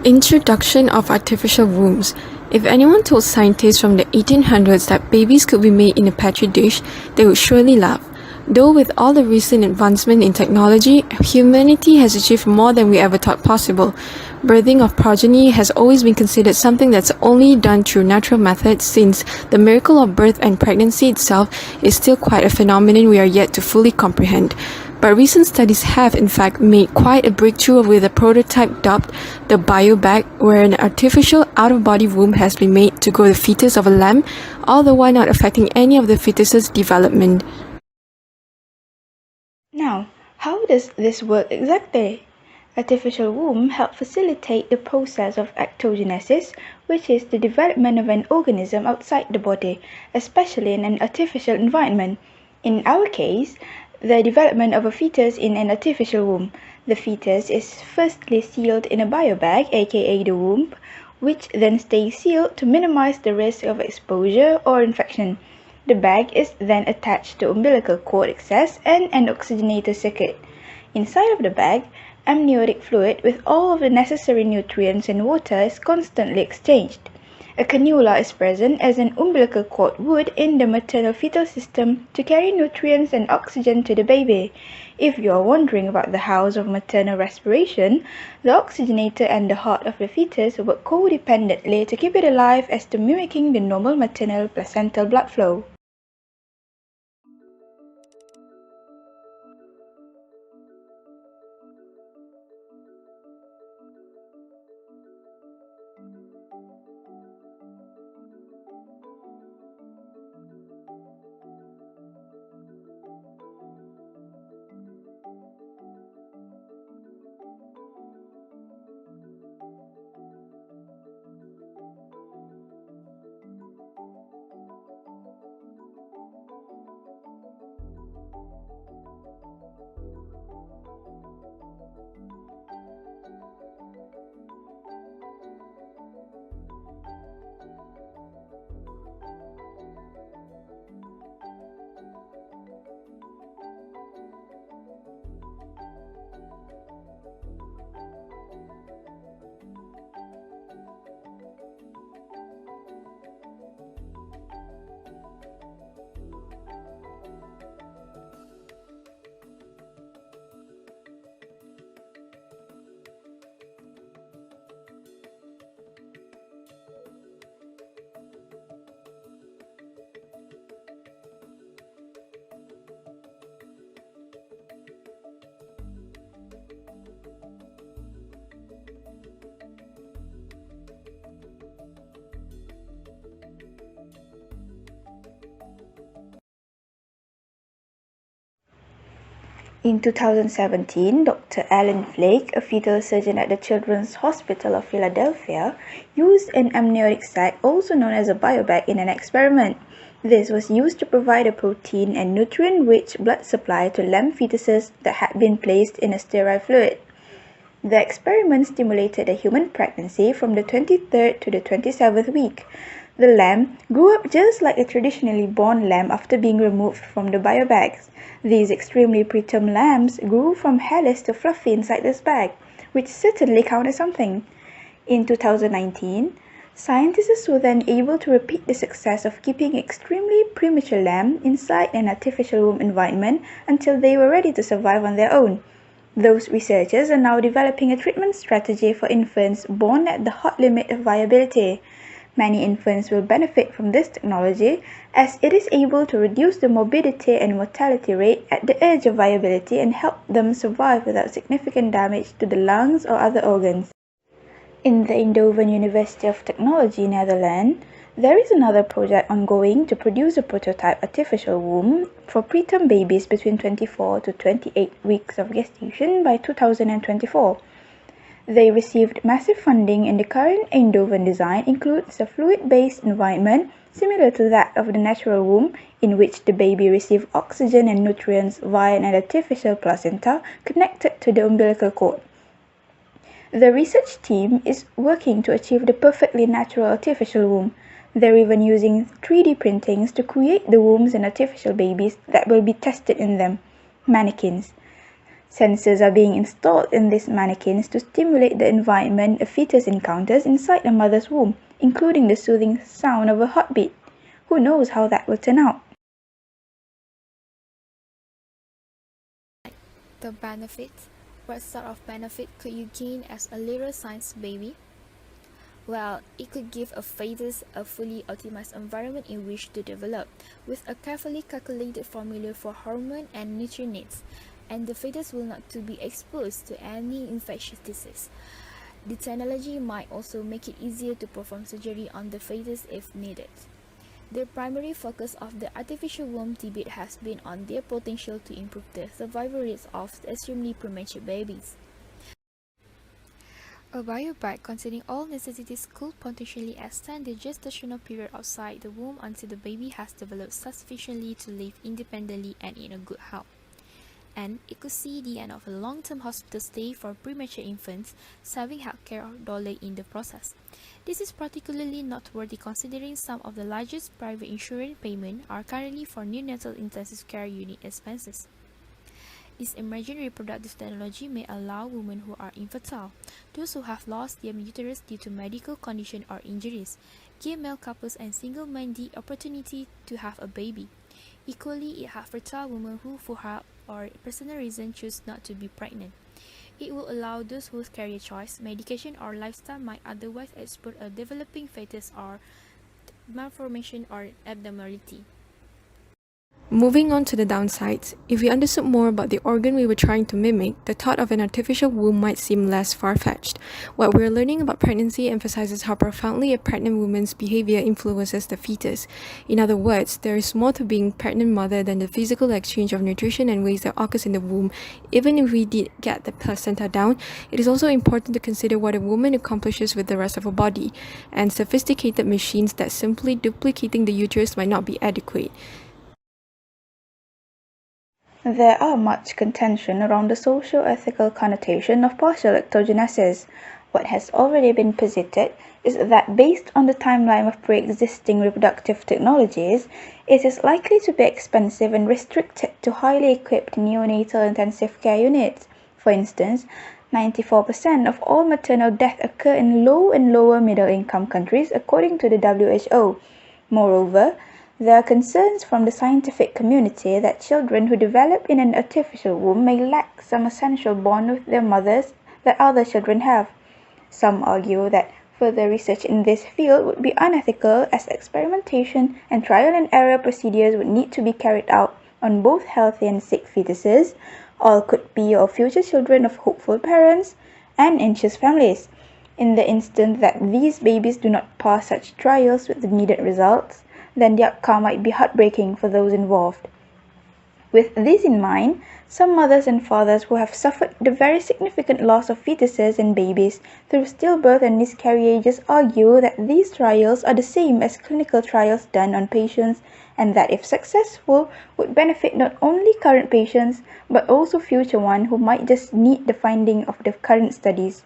Introduction of artificial wombs. If anyone told scientists from the 1800s that babies could be made in a petri dish, they would surely laugh. Though with all the recent advancement in technology, humanity has achieved more than we ever thought possible. Birthing of progeny has always been considered something that's only done through natural methods, since the miracle of birth and pregnancy itself is still quite a phenomenon we are yet to fully comprehend. But recent studies have in fact made quite a breakthrough with a prototype dubbed the biobag, where an artificial out-of-body womb has been made to grow the fetus of a lamb, all the while not affecting any of the fetus's development. Now, how does this work exactly? Artificial womb help facilitate the process of ectogenesis, which is the development of an organism outside the body, especially in an artificial environment. In our case, the development of a fetus in an artificial womb. The fetus is firstly sealed in a biobag, aka the womb, which then stays sealed to minimize the risk of exposure or infection. The bag is then attached to umbilical cord access and an oxygenator circuit. Inside of the bag, amniotic fluid with all of the necessary nutrients and water is constantly exchanged. A cannula is present as an umbilical cord would in the maternal fetal system to carry nutrients and oxygen to the baby. If you are wondering about the house of maternal respiration, the oxygenator and the heart of the fetus work codependently to keep it alive as to mimicking the normal maternal placental blood flow. In 2017, Dr. Alan Flake, a fetal surgeon at the Children's Hospital of Philadelphia, used an amniotic sac, also known as a biobag, in an experiment. This was used to provide a protein and nutrient-rich blood supply to lamb fetuses that had been placed in a sterile fluid. The experiment stimulated a human pregnancy from the 23rd to the 27th week. The lamb grew up just like a traditionally born lamb after being removed from the biobags. These extremely preterm lambs grew from hairless to fluffy inside this bag, which certainly counted something. In 2019, scientists were then able to repeat the success of keeping extremely premature lamb inside an artificial womb environment until they were ready to survive on their own. Those researchers are now developing a treatment strategy for infants born at the hot limit of viability. Many infants will benefit from this technology as it is able to reduce the morbidity and mortality rate at the edge of viability and help them survive without significant damage to the lungs or other organs. In the Eindhoven University of Technology, Netherlands, there is another project ongoing to produce a prototype artificial womb for preterm babies between 24 to 28 weeks of gestation by 2024. They received massive funding, and the current Eindhoven design includes a fluid-based environment similar to that of the natural womb, in which the baby receives oxygen and nutrients via an artificial placenta connected to the umbilical cord. The research team is working to achieve the perfectly natural artificial womb. They're even using 3D printings to create the wombs and artificial babies that will be tested in them, mannequins. Sensors are being installed in these mannequins to stimulate the environment a fetus encounters inside a mother's womb, including the soothing sound of a heartbeat. Who knows how that will turn out? The benefits. What sort of benefit could you gain as a little science baby? Well, it could give a fetus a fully optimized environment in which to develop, with a carefully calculated formula for hormone and nutrient needs, and the fetus will not to be exposed to any infectious disease. The technology might also make it easier to perform surgery on the fetus if needed. The primary focus of the artificial womb debate has been on their potential to improve the survival rates of extremely premature babies. A biobag containing all necessities could potentially extend the gestational period outside the womb until the baby has developed sufficiently to live independently and in a good health. And it could see the end of a long-term hospital stay for premature infants, saving healthcare dollars in the process. This is particularly noteworthy considering some of the largest private insurance payments are currently for neonatal intensive care unit expenses. This emerging reproductive technology may allow women who are infertile, those who have lost their uterus due to medical condition or injuries, gay male couples and single men the opportunity to have a baby. Equally, it has fertile women who for health or personal reason choose not to be pregnant. It will allow those whose career choice, medication or lifestyle might otherwise expose a developing fetus or malformation or abnormality. Moving on to the downsides, if we understood more about the organ we were trying to mimic, the thought of an artificial womb might seem less far-fetched. What we're learning about pregnancy emphasizes how profoundly a pregnant woman's behavior influences the fetus. In other words, there is more to being a pregnant mother than the physical exchange of nutrition and waste that occurs in the womb. Even if we did get the placenta down, it is also important to consider what a woman accomplishes with the rest of her body, and sophisticated machines that simply duplicating the uterus might not be adequate. There are much contention around the socio-ethical connotation of partial ectogenesis. What has already been posited is that based on the timeline of pre-existing reproductive technologies, it is likely to be expensive and restricted to highly equipped neonatal intensive care units. For instance, 94% of all maternal deaths occur in low and lower middle-income countries according to the WHO. Moreover, there are concerns from the scientific community that children who develop in an artificial womb may lack some essential bond with their mothers that other children have. Some argue that further research in this field would be unethical as experimentation and trial and error procedures would need to be carried out on both healthy and sick fetuses, all could be or future children of hopeful parents and anxious families. In the instance that these babies do not pass such trials with the needed results, then the outcome might be heartbreaking for those involved. With this in mind, some mothers and fathers who have suffered the very significant loss of fetuses and babies through stillbirth and miscarriages argue that these trials are the same as clinical trials done on patients and that if successful would benefit not only current patients but also future ones who might just need the finding of the current studies.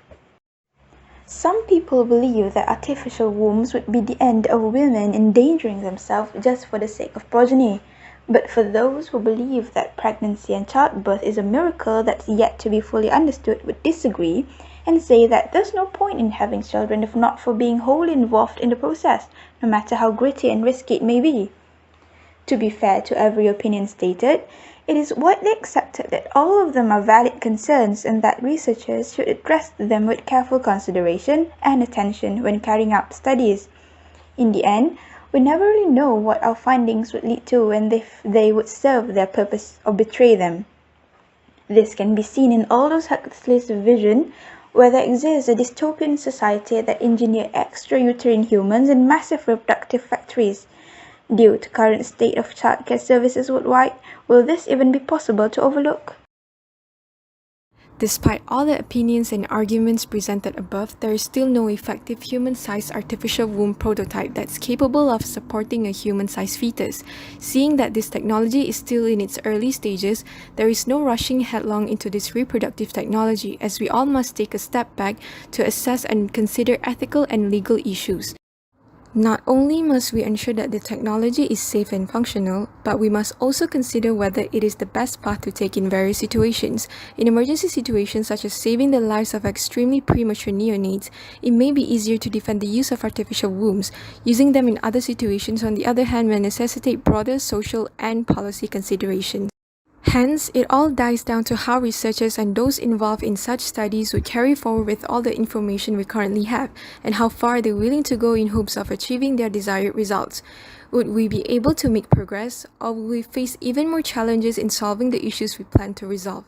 Some people believe that artificial wombs would be the end of women endangering themselves just for the sake of progeny. But for those who believe that pregnancy and childbirth is a miracle that's yet to be fully understood would disagree and say that there's no point in having children if not for being wholly involved in the process, no matter how gritty and risky it may be. To be fair to every opinion stated, it is widely accepted that all of them are valid concerns and that researchers should address them with careful consideration and attention when carrying out studies. In the end, we never really know what our findings would lead to and if they would serve their purpose or betray them. This can be seen in Aldous Huxley's vision, where there exists a dystopian society that engineered extrauterine humans in massive reproductive factories. Due to current state of childcare services worldwide, will this even be possible to overlook? Despite all the opinions and arguments presented above, there is still no effective human-sized artificial womb prototype that's capable of supporting a human-sized fetus. Seeing that this technology is still in its early stages, there is no rushing headlong into this reproductive technology, as we all must take a step back to assess and consider ethical and legal issues. Not only must we ensure that the technology is safe and functional, but we must also consider whether it is the best path to take in various situations. In emergency situations such as saving the lives of extremely premature neonates, it may be easier to defend the use of artificial wombs. Using them in other situations, on the other hand, may necessitate broader social and policy considerations. Hence, it all dies down to how researchers and those involved in such studies would carry forward with all the information we currently have, and how far they're willing to go in hopes of achieving their desired results. Would we be able to make progress, or will we face even more challenges in solving the issues we plan to resolve?